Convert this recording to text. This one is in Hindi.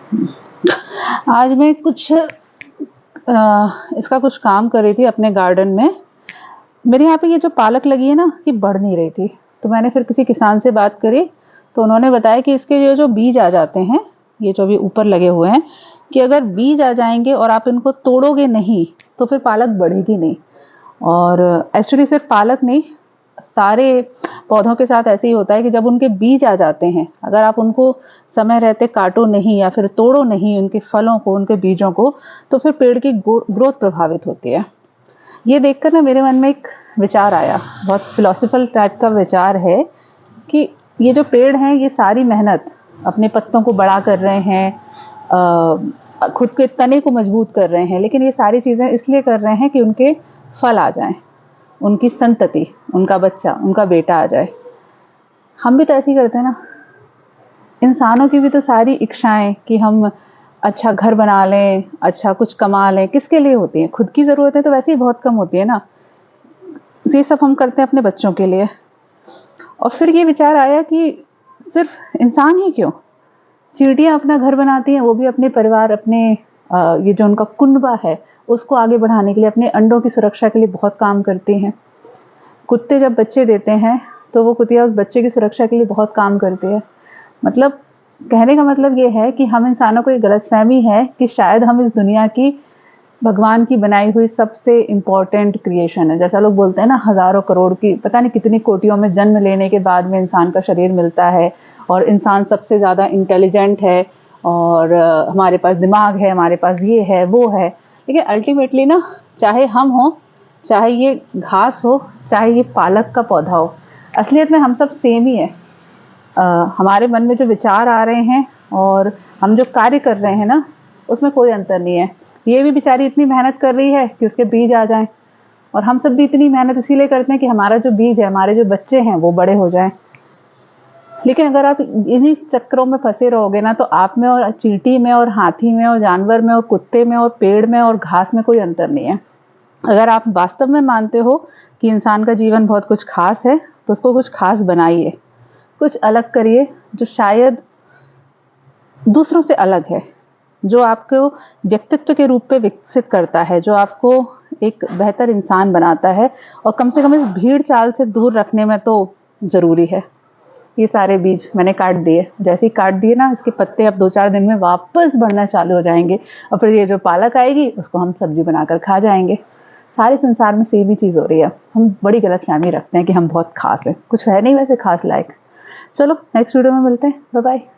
आज मैं कुछ इसका कुछ काम कर रही थी अपने गार्डन में। मेरे यहाँ पे ये जो पालक लगी है ना, ये बढ़ नहीं रही थी। तो मैंने फिर किसी किसान से बात करी, तो उन्होंने बताया कि इसके ये जो बीज आ जाते हैं, ये जो अभी ऊपर लगे हुए हैं, कि अगर बीज आ जाएंगे और आप इनको तोड़ोगे नहीं तो फिर पालक बढ़ेगी नहीं। और एक्चुअली सिर्फ पालक नहीं, सारे पौधों के साथ ऐसे ही होता है कि जब उनके बीज आ जाते हैं, अगर आप उनको समय रहते काटो नहीं या फिर तोड़ो नहीं उनके फलों को, उनके बीजों को, तो फिर पेड़ की ग्रोथ प्रभावित होती है। ये देखकर ना मेरे मन में एक विचार आया, बहुत फिलोसफिकल टाइप का विचार है कि ये जो पेड़ हैं, ये सारी मेहनत अपने पत्तों को बड़ा कर रहे हैं, खुद के तने को मजबूत कर रहे हैं, लेकिन ये सारी चीज़ें इसलिए कर रहे हैं कि उनके फल आ जाएं, उनकी संतति, उनका बच्चा, उनका बेटा आ जाए। हम भी तो ऐसे ही करते हैं ना। इंसानों की भी तो सारी इच्छाएं कि हम अच्छा घर बना लें, अच्छा कुछ कमा लें, किसके लिए होती हैं? खुद की ज़रूरतें तो वैसे ही बहुत कम होती है ना। ये सब हम करते हैं अपने बच्चों के लिए। और फिर ये विचार आया कि सिर्फ इंसान ही क्यों, चींटियाँ अपना घर बनाती हैं, वो भी अपने परिवार, अपने ये जो उनका कुनबा है उसको आगे बढ़ाने के लिए, अपने अंडों की सुरक्षा के लिए बहुत काम करती हैं। कुत्ते जब बच्चे देते हैं तो वो कुतिया उस बच्चे की सुरक्षा के लिए बहुत काम करती है। मतलब कहने का मतलब ये है कि हम इंसानों को ये गलतफहमी है कि शायद हम इस दुनिया की भगवान की बनाई हुई सबसे इम्पोर्टेंट क्रिएशन है। जैसा लोग बोलते हैं ना, हज़ारों करोड़ की पता नहीं कितनी कोटियों में जन्म लेने के बाद में इंसान का शरीर मिलता है और इंसान सबसे ज़्यादा इंटेलिजेंट है और हमारे पास दिमाग है, हमारे पास ये है वो है। लेकिन अल्टीमेटली ना, चाहे हम हों, चाहे ये घास हो, चाहे ये पालक का पौधा हो, असलियत में हम सब सेम ही है। हमारे मन में जो विचार आ रहे हैं और हम जो कार्य कर रहे हैं ना, उसमें कोई अंतर नहीं है। ये भी बेचारी इतनी मेहनत कर रही है कि उसके बीज आ जाएं, और हम सब भी इतनी मेहनत इसीलिए करते हैं कि हमारा जो बीज है, हमारे जो बच्चे हैं वो बड़े हो जाएं। लेकिन अगर आप इन्हीं चक्करों में फंसे रहोगे ना, तो आप में और चींटी में और हाथी में और जानवर में और कुत्ते में और पेड़ में और घास में कोई अंतर नहीं है। अगर आप वास्तव में मानते हो कि इंसान का जीवन बहुत कुछ खास है, तो उसको कुछ खास बनाइए, कुछ अलग करिए जो शायद दूसरों से अलग है, जो आपको व्यक्तित्व के रूप में विकसित करता है, जो आपको एक बेहतर इंसान बनाता है, और कम से कम इस भीड़ चाल से दूर रखने में तो ज़रूरी है। ये सारे बीज मैंने काट दिए। जैसे ही काट दिए ना, इसके पत्ते अब 2-4 दिन में वापस बढ़ना चालू हो जाएंगे, और फिर ये जो पालक आएगी उसको हम सब्जी बनाकर खा जाएंगे। सारे संसार में सेम ही चीज़ हो रही है। हम बड़ी गलतफहमी रखते हैं कि हम बहुत खास हैं, कुछ है नहीं वैसे खास लायक। चलो नेक्स्ट वीडियो में मिलते हैं। Bye bye.